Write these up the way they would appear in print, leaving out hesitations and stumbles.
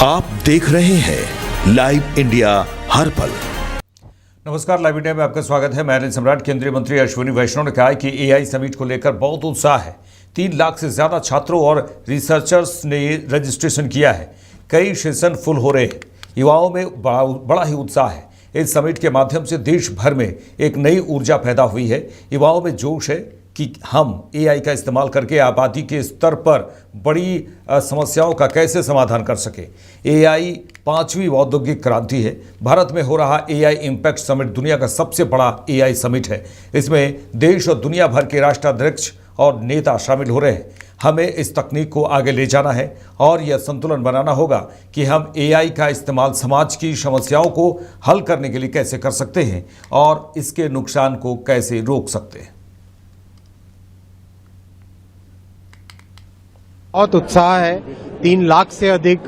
आप देख रहे हैं लाइव इंडिया हर पल। नमस्कार, लाइव इंडिया में आपका स्वागत है। मैं अनिल सम्राट। केंद्रीय मंत्री अश्विनी वैष्णव ने कहा है कि एआई समिट को लेकर बहुत उत्साह है। 3 लाख से ज्यादा छात्रों और रिसर्चर्स ने रजिस्ट्रेशन किया है। कई सेशन फुल हो रहे हैं। युवाओं में बड़ा ही उत्साह है। इस समिट के माध्यम से देश भर में एक नई ऊर्जा पैदा हुई है। युवाओं में जोश है कि हम एआई का इस्तेमाल करके आबादी के स्तर पर बड़ी समस्याओं का कैसे समाधान कर सके। एआई 5वीं औद्योगिक क्रांति है। भारत में हो रहा एआई इम्पैक्ट समिट दुनिया का सबसे बड़ा एआई समिट है। इसमें देश और दुनिया भर के राष्ट्राध्यक्ष और नेता शामिल हो रहे हैं। हमें इस तकनीक को आगे ले जाना है और यह संतुलन बनाना होगा कि हम एआई का इस्तेमाल समाज की समस्याओं को हल करने के लिए कैसे कर सकते हैं और इसके नुकसान को कैसे रोक सकते हैं। बहुत उत्साह है। 3 लाख से अधिक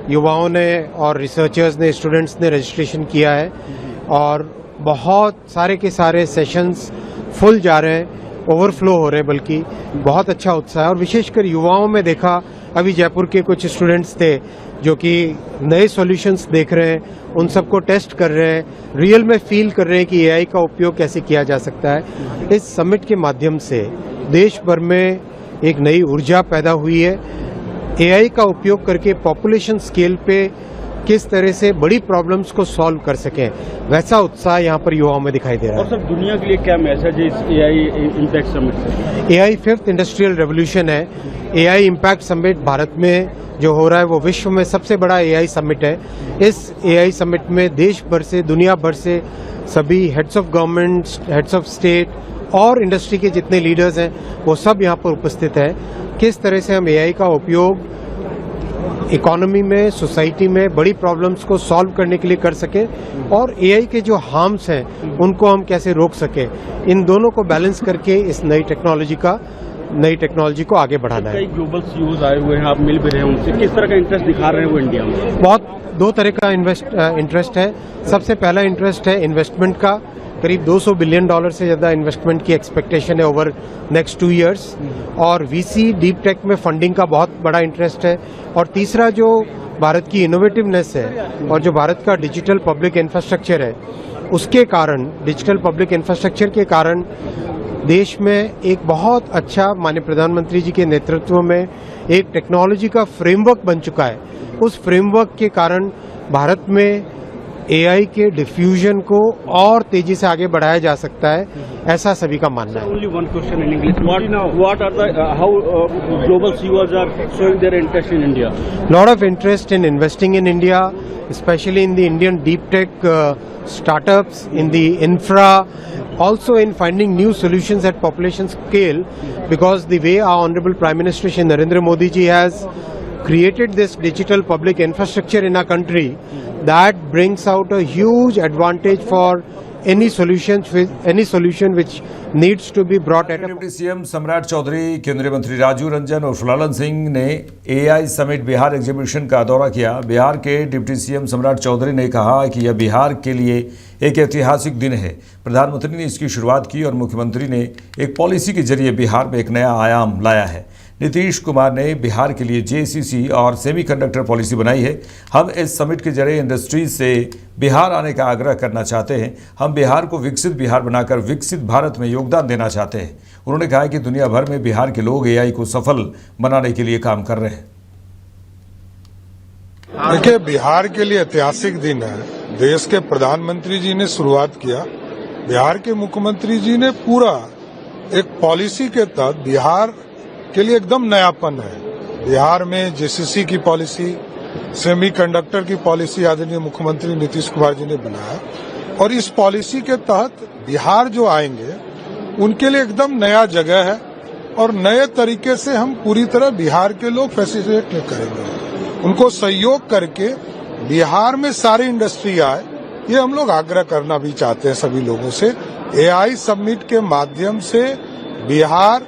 युवाओं ने और रिसर्चर्स ने, स्टूडेंट्स ने रजिस्ट्रेशन किया है और बहुत सारे के सारे सेशंस फुल जा रहे हैं, ओवरफ्लो हो रहे हैं। बल्कि बहुत अच्छा उत्साह है और विशेषकर युवाओं में देखा। अभी जयपुर के कुछ स्टूडेंट्स थे जो कि नए सॉल्यूशंस देख रहे हैं, उन सबको टेस्ट कर रहे हैं, रियल में फील कर रहे हैं कि एआई का उपयोग कैसे किया जा सकता है। इस समिट के माध्यम से देश भर में एक नई ऊर्जा पैदा हुई है। एआई का उपयोग करके पॉपुलेशन स्केल पे किस तरह से बड़ी प्रॉब्लम्स को सॉल्व कर सकें, वैसा उत्साह यहाँ पर युवाओं में दिखाई दे रहा है। और सर, दुनिया के लिए क्या मैसेज है इस एआई इम्पैक्ट समिट से? एआई 5th इंडस्ट्रियल रेवोल्यूशन है। एआई इम्पैक्ट समिट भारत में जो हो रहा है वो विश्व में सबसे बड़ा एआई समिट है। इस एआई समिट में देश भर से, दुनिया भर से सभी heads of government, heads of state और इंडस्ट्री के जितने लीडर्स हैं वो सब यहाँ पर उपस्थित है। किस तरह से हम एआई का उपयोग इकोनॉमी में, सोसाइटी में बड़ी प्रॉब्लम्स को सॉल्व करने के लिए कर सकें और एआई के जो हार्म्स हैं उनको हम कैसे रोक सकें, इन दोनों को बैलेंस करके इस नई टेक्नोलॉजी को आगे बढ़ाना है। कई ग्लोबल सीईओज आए हुए हैं, आप मिल भी रहे हैं उनसे, किस तरह का इंटरेस्ट दिखा रहे हैं वो इंडिया में? बहुत 2 तरह का इंटरेस्ट है। सबसे पहला इंटरेस्ट है इन्वेस्टमेंट का। करीब $200 बिलियन से ज़्यादा इन्वेस्टमेंट की एक्सपेक्टेशन है ओवर नेक्स्ट 2 इयर्स। और वीसी डीप टेक में फंडिंग का बहुत बड़ा इंटरेस्ट है। और तीसरा जो भारत की इनोवेटिवनेस है और जो भारत का डिजिटल पब्लिक इंफ्रास्ट्रक्चर है, उसके कारण, डिजिटल पब्लिक इंफ्रास्ट्रक्चर के कारण देश में एक बहुत अच्छा, माननीय प्रधानमंत्री जी के नेतृत्व में एक टेक्नोलॉजी का फ्रेमवर्क बन चुका है। उस फ्रेमवर्क के कारण भारत में एआई के डिफ्यूजन को और तेजी से आगे बढ़ाया जा सकता है, ऐसा सभी का मानना है। Only one question in English. What are the how global CEOs are showing their interest in India? Lot of interest in investing in India, especially in the Indian deep tech startups, in the infra, also in finding new solutions at population scale, because the way our Honorable Prime Minister Shri Narendra Modi ji has created this digital public infrastructure in our country, that brings out a huge advantage for any solution which needs to be brought at a... deputy CM सम्राट चौधरी, केंद्रीय मंत्री राजीव रंजन और फुलालन सिंह ने AI summit Bihar exhibition का दौरा किया। बिहार के deputy CM सम्राट चौधरी ने कहा कि यह बिहार के लिए एक ऐतिहासिक दिन है। प्रधानमंत्री ने इसकी शुरुआत की और मुख्यमंत्री ने एक पॉलिसी के जरिए बिहार में एक नया आयाम लाया है। नीतीश कुमार ने बिहार के लिए जेसीसी और सेमीकंडक्टर पॉलिसी बनाई है। हम इस समिट के जरिए इंडस्ट्रीज से बिहार आने का आग्रह करना चाहते हैं। हम बिहार को विकसित बिहार बनाकर विकसित भारत में योगदान देना चाहते हैं। उन्होंने कहा कि दुनिया भर में बिहार के लोग एआई को सफल बनाने के लिए काम कर रहे हैं। देखिए, बिहार के लिए ऐतिहासिक दिन है। देश के प्रधानमंत्री जी ने शुरुआत किया, बिहार के मुख्यमंत्री जी ने पूरा एक पॉलिसी के तहत बिहार के लिए एकदम नयापन है। बिहार में जेसीसी की पॉलिसी, सेमीकंडक्टर की पॉलिसी आदरणीय मुख्यमंत्री नीतीश कुमार जी ने बनाया और इस पॉलिसी के तहत बिहार जो आएंगे उनके लिए एकदम नया जगह है और नए तरीके से हम पूरी तरह बिहार के लोग फैसिलिटेट करेंगे। उनको सहयोग करके बिहार में सारी इंडस्ट्री आए, ये हम लोग आग्रह करना भी चाहते हैं सभी लोगों से। एआई समिट के माध्यम से बिहार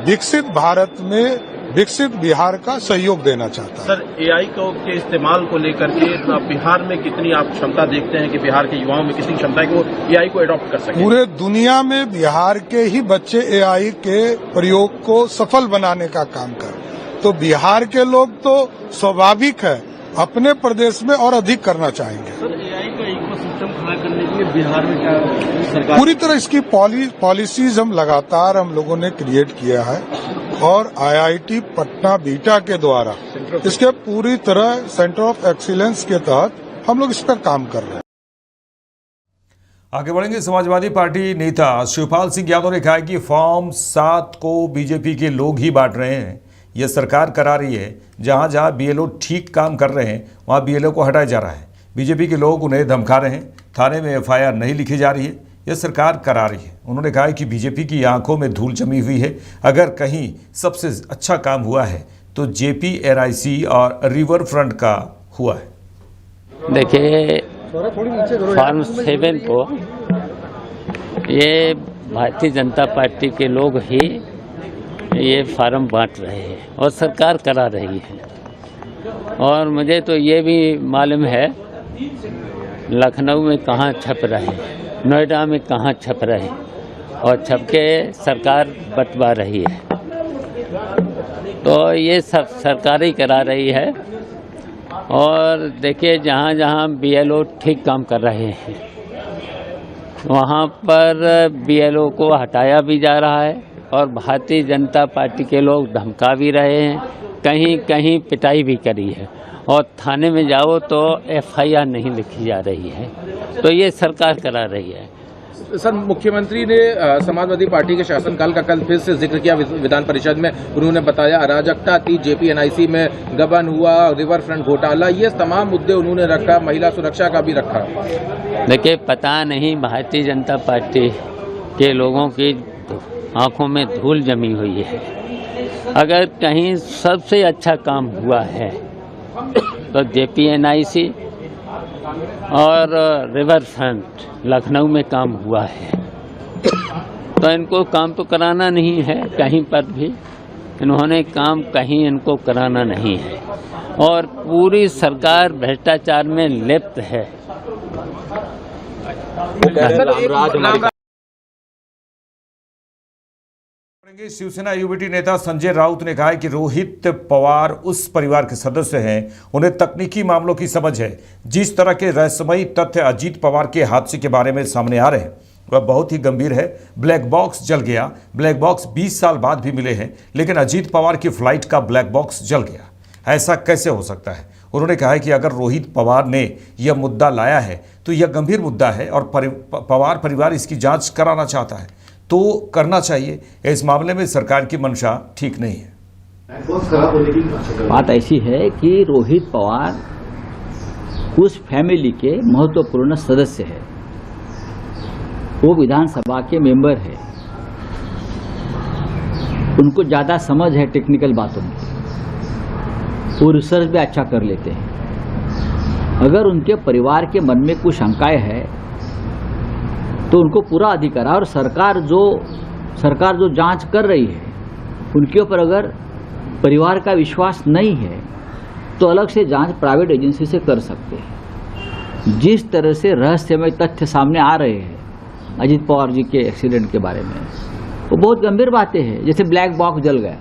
विकसित भारत में विकसित बिहार का सहयोग देना चाहता है। सर, एआई के इस्तेमाल को लेकर के बिहार में कितनी आप क्षमता देखते हैं कि बिहार के युवाओं में कितनी क्षमता है कि वो एआई को अडॉप्ट कर सकें? पूरे दुनिया में बिहार के ही बच्चे एआई के प्रयोग को सफल बनाने का काम कर, तो बिहार के लोग तो स्वाभाविक है अपने प्रदेश में और अधिक करना चाहेंगे। सर, एआई का इकोसिस्टम खड़ा करने के लिए बिहार में क्या सरकार पूरी तरह इसकी पॉलिसीज हम लोगों ने क्रिएट किया है और आईआईटी पटना बीटा के द्वारा इसके पूरी तरह सेंटर ऑफ एक्सीलेंस के तहत हम लोग इस पर काम कर रहे हैं। आगे बढ़ेंगे। समाजवादी पार्टी नेता शिवपाल सिंह यादव ने कहा कि फॉर्म 7 को बीजेपी के लोग ही बांट रहे हैं। यह सरकार करा रही है। जहां जहां बीएलओ ठीक काम कर रहे हैं वहां बीएलओ को हटाया जा रहा है। बीजेपी के लोग उन्हें धमका रहे हैं। थाने में एफआईआर नहीं लिखी जा रही है। यह सरकार करा रही है। उन्होंने कहा कि बीजेपी की आंखों में धूल जमी हुई है। अगर कहीं सबसे अच्छा काम हुआ है तो JPNIC और रिवर फ्रंट का हुआ है। देखिए, फॉर्म 7 को ये भारतीय जनता पार्टी के लोग ही ये फार्म बांट रहे हैं और सरकार करा रही है। और मुझे तो ये भी मालूम है लखनऊ में कहाँ छप रहे, नोएडा में कहाँ छप रहे और छप के सरकार बंटवा रही है। तो ये सब सरकार ही करा रही है। और देखिए, जहाँ जहाँ BLO ठीक काम कर रहे हैं वहाँ पर BLO को हटाया भी जा रहा है और भारतीय जनता पार्टी के लोग धमका भी रहे हैं। कहीं कहीं पिटाई भी करी है और थाने में जाओ तो FIR नहीं लिखी जा रही है। तो ये सरकार करा रही है। सर, मुख्यमंत्री ने समाजवादी पार्टी के शासनकाल का कल फिर से जिक्र किया विधान परिषद में। उन्होंने बताया अराजकता थी, JPNIC में गबन हुआ, रिवर फ्रंट घोटाला, ये तमाम मुद्दे उन्होंने रखा, महिला सुरक्षा का भी रखा। देखिए, पता नहीं भारतीय जनता पार्टी के लोगों की आंखों में धूल जमी हुई है। अगर कहीं सबसे अच्छा काम हुआ है तो JPNIC और रिवर फ्रंट लखनऊ में काम हुआ है। तो इनको काम तो कराना नहीं है कहीं पर भी। इन्होंने काम कहीं इनको कराना नहीं है और पूरी सरकार भ्रष्टाचार में लिप्त है। शिवसेना UBT नेता संजय राउत ने कहा है कि रोहित पवार उस परिवार के सदस्य हैं, उन्हें तकनीकी मामलों की समझ है। जिस तरह के रहस्यमयी तथ्य अजीत पवार के हादसे के बारे में सामने आ रहे हैं वह बहुत ही गंभीर है। ब्लैक बॉक्स जल गया। ब्लैक बॉक्स 20 साल बाद भी मिले हैं, लेकिन अजीत पवार की फ्लाइट का ब्लैक बॉक्स जल गया। ऐसा कैसे हो सकता है? उन्होंने कहा है कि अगर रोहित पवार ने यह मुद्दा लाया है तो यह गंभीर मुद्दा है और पवार परिवार इसकी जांच कराना चाहता है तो करना चाहिए। इस मामले में सरकार की मंशा ठीक नहीं है। बात ऐसी है कि रोहित पवार उस फैमिली के महत्वपूर्ण सदस्य है। वो विधानसभा के मेंबर है। उनको ज्यादा समझ है टेक्निकल बातों में। वो रिसर्च भी अच्छा कर लेते हैं। अगर उनके परिवार के मन में कुछ शंकाएं है तो उनको पूरा अधिकार है। और सरकार जो जांच कर रही है उनके ऊपर अगर परिवार का विश्वास नहीं है तो अलग से जांच प्राइवेट एजेंसी से कर सकते हैं। जिस तरह से रहस्यमय तथ्य सामने आ रहे हैं अजीत पवार जी के एक्सीडेंट के बारे में, वो बहुत गंभीर बातें हैं। जैसे ब्लैक बॉक्स जल गया।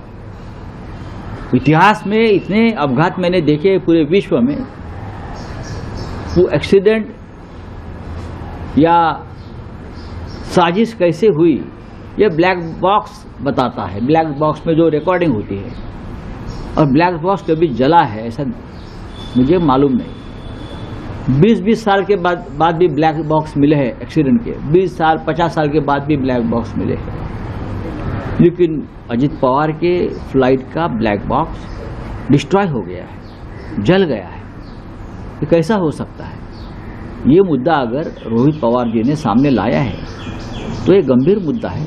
इतिहास में इतने अपघात मैंने देखे पूरे विश्व में। वो एक्सीडेंट या साजिश कैसे हुई ये ब्लैक बॉक्स बताता है। ब्लैक बॉक्स में जो रिकॉर्डिंग होती है और ब्लैक बॉक्स कभी जला है ऐसा मुझे मालूम नहीं। 20-20 साल के बाद भी ब्लैक बॉक्स मिले हैं एक्सीडेंट के। 20 साल 50 साल के बाद भी ब्लैक बॉक्स मिले हैं। लेकिन अजीत पवार के फ्लाइट का ब्लैक बॉक्स डिस्ट्रॉय हो गया है, जल गया है। ये कैसा हो सकता है? ये मुद्दा अगर रोहित पवार जी ने सामने लाया है तो ये गंभीर मुद्दा है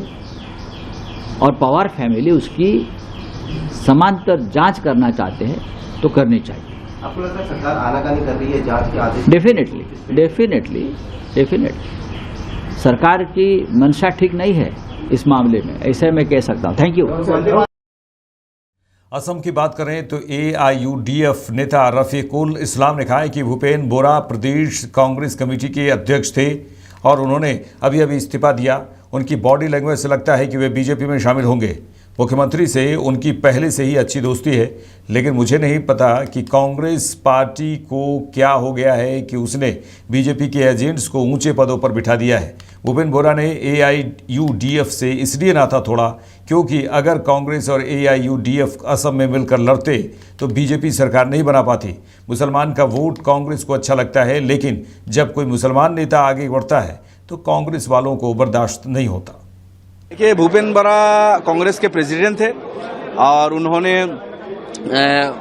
और पवार फैमिली उसकी समांतर जांच करना चाहते हैं तो करनी चाहिए। आपको लगता है सरकार आनाकानी कर रही है जांच के आदेश? डेफिनेटली सरकार की मंशा ठीक नहीं है इस मामले में, ऐसे मैं कह सकता हूँ। Thank you. असम की बात करें तो AIUDF नेता रफीकुल इस्लाम ने कहा है कि भूपेन बोरा प्रदेश कांग्रेस कमेटी के अध्यक्ष थे और उन्होंने अभी इस्तीफा दिया। उनकी बॉडी लैंग्वेज से लगता है कि वे बीजेपी में शामिल होंगे। मुख्यमंत्री से उनकी पहले से ही अच्छी दोस्ती है, लेकिन मुझे नहीं पता कि कांग्रेस पार्टी को क्या हो गया है कि उसने बीजेपी के एजेंट्स को ऊंचे पदों पर बिठा दिया है। भूपेंद्र बोरा ने AIUDF से इसलिए नाता तोड़ा क्योंकि अगर कांग्रेस और AIUDF असम में मिलकर लड़ते तो बीजेपी सरकार नहीं बना पाती। मुसलमान का वोट कांग्रेस को अच्छा लगता है, लेकिन जब कोई मुसलमान नेता आगे बढ़ता है तो कांग्रेस वालों को बर्दाश्त नहीं होता। देखिए, भूपेंद्र बोरा कांग्रेस के प्रेसिडेंट थे और उन्होंने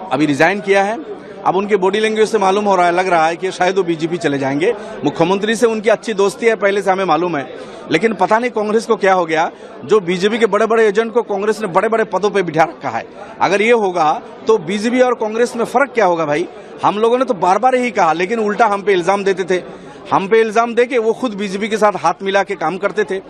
अभी रिजाइन किया है। अब उनके बॉडी लैंग्वेज से मालूम हो रहा है, लग रहा है कि शायद वो बीजेपी चले जाएंगे। मुख्यमंत्री से उनकी अच्छी दोस्ती है, पहले से हमें मालूम है, लेकिन पता नहीं कांग्रेस को क्या हो गया, जो बीजेपी के बड़े बड़े एजेंट को कांग्रेस ने बड़े बड़े पदों पे बिठा रखा है। अगर ये होगा तो बीजेपी और कांग्रेस में फर्क क्या होगा भाई? हम लोगों ने तो बार बार यही कहा, लेकिन उल्टा हम पे इल्जाम देते थे। हम पे इल्जाम देके वो खुद बीजेपी के साथ हाथ मिला के काम करते थे।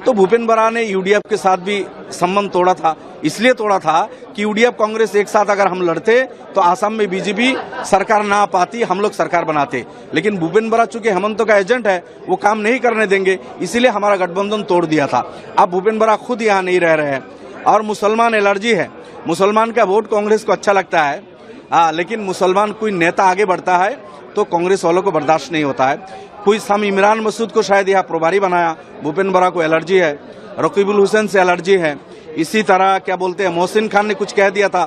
तो भूपेंद्र बोरा ने यूडीएफ के साथ भी संबंध तोड़ा था, इसलिए तोड़ा था कि यूडीएफ कांग्रेस एक साथ अगर हम लड़ते तो आसाम में बीजेपी सरकार ना पाती, हम लोग सरकार बनाते। लेकिन भूपेंद्र बोरा चूंकि हेमंतो का एजेंट है, वो काम नहीं करने देंगे, इसीलिए हमारा गठबंधन तोड़ दिया था। अब भूपेंद्र बोरा खुद यहाँ नहीं रह रहे हैं और मुसलमान एलर्जी है। मुसलमान का वोट कांग्रेस को अच्छा लगता है, लेकिन मुसलमान कोई नेता आगे बढ़ता है तो कांग्रेस वालों को बर्दाश्त नहीं होता है। कोई हम इमरान मसूद को शायद यहाँ प्रभारी बनाया, भूपेंद्र बोरा को एलर्जी है, रकीबुल हुसैन से एलर्जी है। इसी तरह क्या बोलते हैं, मोहसिन खान ने कुछ कह दिया था।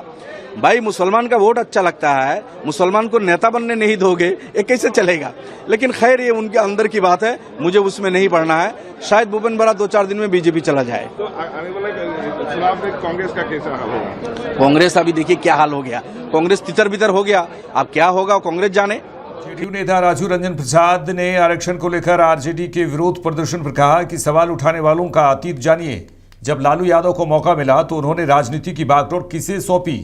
भाई, मुसलमान का वोट अच्छा लगता है, मुसलमान को नेता बनने नहीं दोगे, ये कैसे चलेगा? लेकिन खैर, ये उनके अंदर की बात है, मुझे उसमें नहीं पढ़ना है। शायद भूपेंद्र बोरा 2-4 दिन में बीजेपी चला जाए। तो आने वाले चुनाव में कांग्रेस का कैसा हाल होगा? कांग्रेस अभी देखिए क्या हाल हो गया, कांग्रेस तितर बितर हो गया। अब क्या होगा कांग्रेस जाने। जेडीयू नेता राजू रंजन प्रसाद ने आरक्षण को लेकर आरजेडी के विरोध प्रदर्शन पर कहा कि सवाल उठाने वालों का अतीत जानिए। जब लालू यादव को मौका मिला तो उन्होंने राजनीति की बागडोर किसे सौंपी?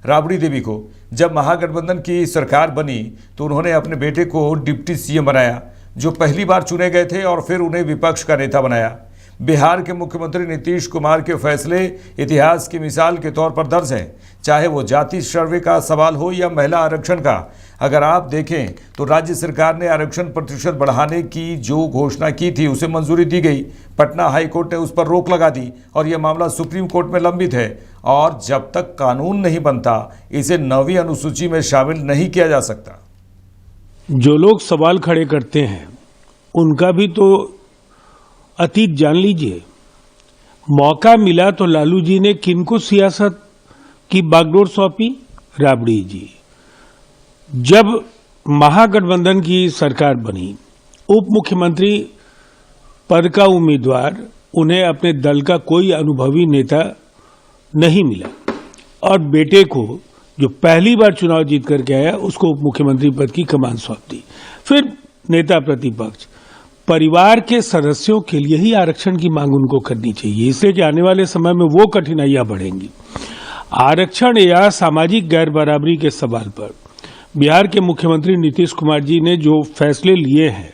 राबड़ी देवी को। जब महागठबंधन की सरकार बनी तो उन्होंने अपने बेटे को डिप्टी सीएम बनाया, जो पहली बार चुने गए थे, और फिर उन्हें विपक्ष का नेता बनाया। बिहार के मुख्यमंत्री नीतीश कुमार के फैसले इतिहास की मिसाल के तौर पर दर्ज हैं, चाहे वो जाति सर्वे का सवाल हो या महिला आरक्षण का। अगर आप देखें तो राज्य सरकार ने आरक्षण प्रतिशत बढ़ाने की जो घोषणा की थी उसे मंजूरी दी गई। पटना हाई कोर्ट ने उस पर रोक लगा दी और यह मामला सुप्रीम कोर्ट में लंबित है, और जब तक कानून नहीं बनता इसे 9वीं अनुसूची में शामिल नहीं किया जा सकता। जो लोग सवाल खड़े करते हैं उनका भी तो अतीत जान लीजिए। मौका मिला तो लालू जी ने किनको सियासत की बागडोर सौंपी? राबड़ी जी। जब महागठबंधन की सरकार बनी, उप मुख्यमंत्री पद का उम्मीदवार उन्हें अपने दल का कोई अनुभवी नेता नहीं मिला और बेटे को, जो पहली बार चुनाव जीत करके आया, उसको उप मुख्यमंत्री पद की कमान सौंप दी। फिर नेता प्रतिपक्ष। परिवार के सदस्यों के लिए ही आरक्षण की मांग उनको करनी चाहिए, इसलिए कि आने वाले समय में वो कठिनाइयां बढ़ेंगी। आरक्षण या सामाजिक गैर बराबरी के सवाल पर बिहार के मुख्यमंत्री नीतीश कुमार जी ने जो फैसले लिए हैं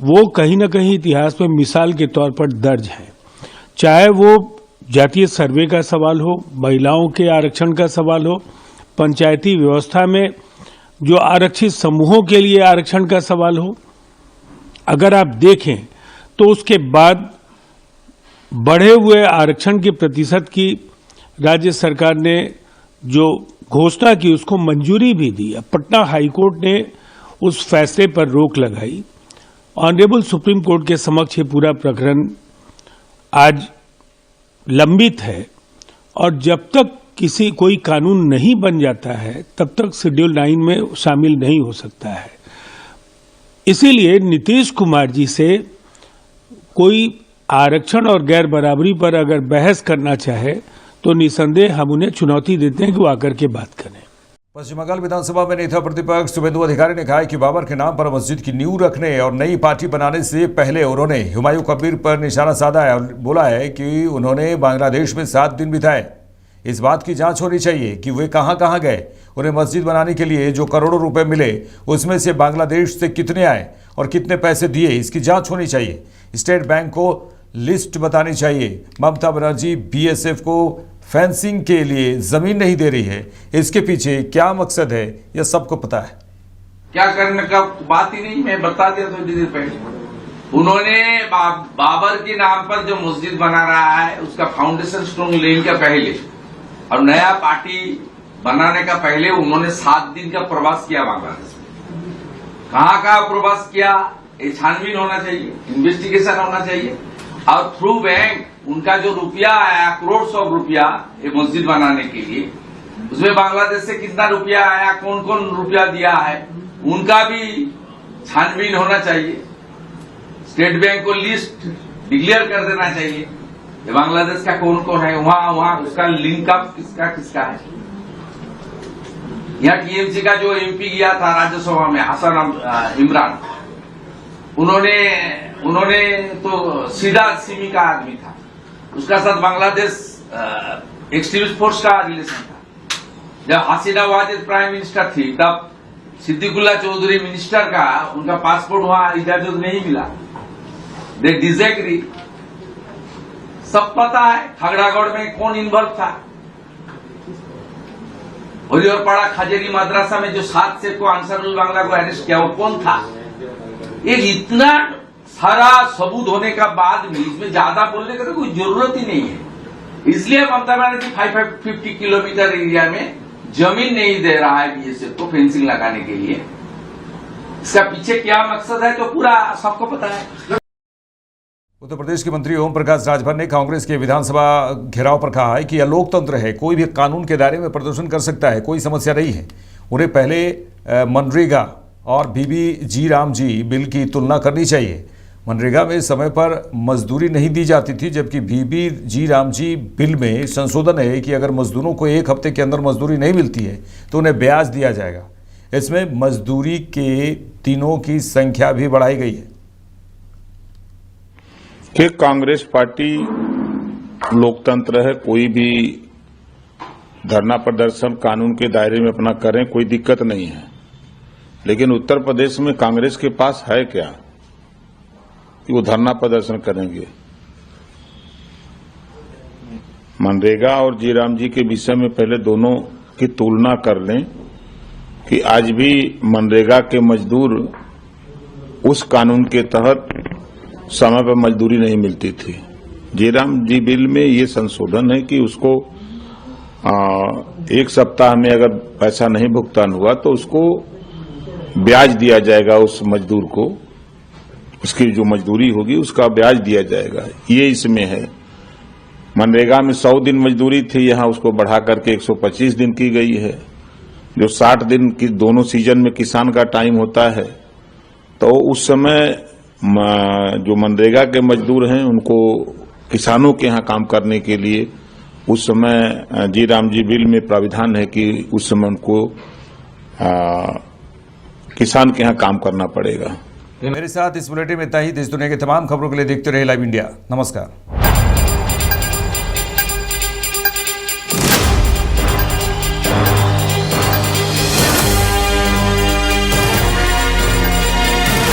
वो कहीं न कहीं इतिहास में मिसाल के तौर पर दर्ज हैं। चाहे वो जातीय सर्वे का सवाल हो, महिलाओं के आरक्षण का सवाल हो, पंचायती व्यवस्था में जो आरक्षित समूहों के लिए आरक्षण का सवाल हो। अगर आप देखें तो उसके बाद बढ़े हुए आरक्षण के प्रतिशत की राज्य सरकार ने जो घोषणा की उसको मंजूरी भी दी। पटना हाईकोर्ट ने उस फैसले पर रोक लगाई। ऑनरेबल सुप्रीम कोर्ट के समक्ष ये पूरा प्रकरण आज लंबित है और जब तक कोई कानून नहीं बन जाता है तब तक शेड्यूल 9 में शामिल नहीं हो सकता है। इसीलिए नीतीश कुमार जी से कोई आरक्षण और गैर बराबरी पर अगर बहस करना चाहे तो निसंदेह हम उन्हें चुनौती देते हैं कि वो आकर के बात करें। पश्चिम बंगाल विधानसभा में नेता प्रतिपक्ष शुभेंदु अधिकारी ने कहा कि बाबर के नाम पर मस्जिद की नींव रखने और नई पार्टी बनाने से पहले उन्होंने हुमायूं कबीर पर निशाना साधा है और बोला है कि उन्होंने बांग्लादेश में 7 दिन बिताए। इस बात की जांच होनी चाहिए कि वे कहां कहां गए। उन्हें मस्जिद बनाने के लिए जो करोड़ों रुपए मिले उसमें से बांग्लादेश से कितने आए और कितने पैसे दिए, इसकी जांच होनी चाहिए। स्टेट बैंक को लिस्ट बतानी चाहिए। ममता बनर्जी बीएसएफ को फेंसिंग के लिए जमीन नहीं दे रही है, इसके पीछे क्या मकसद है यह सबको पता है। क्या करने का बात ही नहीं, मैं बता दिया तो दिन पहले। उन्होंने बाबर के नाम पर जो मस्जिद बना रहा है उसका फाउंडेशन स्टोन लेने के पहले और नया पार्टी बनाने का पहले उन्होंने 7 दिन का प्रवास किया बांग्लादेश में। कहाँ प्रवास किया, ये छानबीन होना चाहिए, इन्वेस्टिगेशन होना चाहिए। और थ्रू बैंक उनका जो रुपया आया, करोड़ सौ रुपया ये मस्जिद बनाने के लिए, उसमें बांग्लादेश से कितना रुपया आया, कौन कौन रुपया दिया है, उनका भी छानबीन होना चाहिए। स्टेट बैंक को लिस्ट डिक्लेयर कर देना चाहिए, ये बांग्लादेश का कौन कौन है, वहां उसका लिंकअप किसका किसका है। यहाँ टीएमसी का जो एमपी गया था राज्यसभा में, हसन इमरान, उन्होंने तो सीधा सिमी का आदमी था, उसका साथ बांग्लादेश एक्सट्रीमिस्ट फोर्स का रिलेशन था। जब हसीना वाजिद प्राइम मिनिस्टर थी तब सिद्दीकुल्ला चौधरी मिनिस्टर का, उनका पासपोर्ट वहां इजाजत नहीं मिला, दे डिसएग्री। सब पता है खगड़ागढ़ में कौन इन्वॉल्व था। हरिहरपाड़ा खजेरी मदरसा में जो 7 से को अंसारुल बांग्ला को अरेस्ट किया, वो कौन था। ये इतना सारा सबूत होने का बाद भी इसमें ज्यादा बोलने का तो कोई जरूरत ही नहीं है। इसलिए ममता बनर्जी 550 किलोमीटर एरिया में जमीन नहीं दे रहा है बीएसएफ को फेंसिंग लगाने के लिए। इसका पीछे क्या मकसद है तो पूरा सबको पता है। उत्तर प्रदेश के मंत्री ओम प्रकाश राजभर ने कांग्रेस के विधानसभा घेराव पर कहा है कि यह लोकतंत्र है, कोई भी कानून के दायरे में प्रदर्शन कर सकता है, कोई समस्या नहीं है। उन्हें पहले मनरेगा और बीबी जी राम जी बिल की तुलना करनी चाहिए। मनरेगा में समय पर मजदूरी नहीं दी जाती थी, जबकि बीबी जी राम जी बिल में संशोधन है कि अगर मजदूरों को 1 हफ्ते के अंदर मजदूरी नहीं मिलती है तो उन्हें ब्याज दिया जाएगा। इसमें मजदूरी के दिनों की संख्या भी बढ़ाई गई है। कि कांग्रेस पार्टी लोकतंत्र है, कोई भी धरना प्रदर्शन कानून के दायरे में अपना करें, कोई दिक्कत नहीं है। लेकिन उत्तर प्रदेश में कांग्रेस के पास है क्या कि वो धरना प्रदर्शन करेंगे। मनरेगा और जीराम जी के विषय में पहले दोनों की तुलना कर लें कि आज भी मनरेगा के मजदूर उस कानून के तहत समय पर मजदूरी नहीं मिलती थी। जीराम जी बिल में ये संशोधन है कि उसको 1 सप्ताह में अगर पैसा नहीं भुगतान हुआ तो उसको ब्याज दिया जाएगा, उस मजदूर को उसकी जो मजदूरी होगी उसका ब्याज दिया जाएगा, ये इसमें है। मनरेगा में 100 दिन मजदूरी थी, यहाँ उसको बढ़ा करके 125 दिन की गई है। जो 60 दिन की दोनों सीजन में किसान का टाइम होता है, तो उस समय जो मनरेगा के मजदूर हैं उनको किसानों के यहाँ काम करने के लिए उस समय जीराम जी बिल में प्राविधान है कि उस समय उनको किसान के यहाँ काम करना पड़ेगा। मेरे साथ इस बुलेटिन में इतना ही। देश दुनिया की तमाम खबरों के लिए देखते रहे लाइव इंडिया। नमस्कार।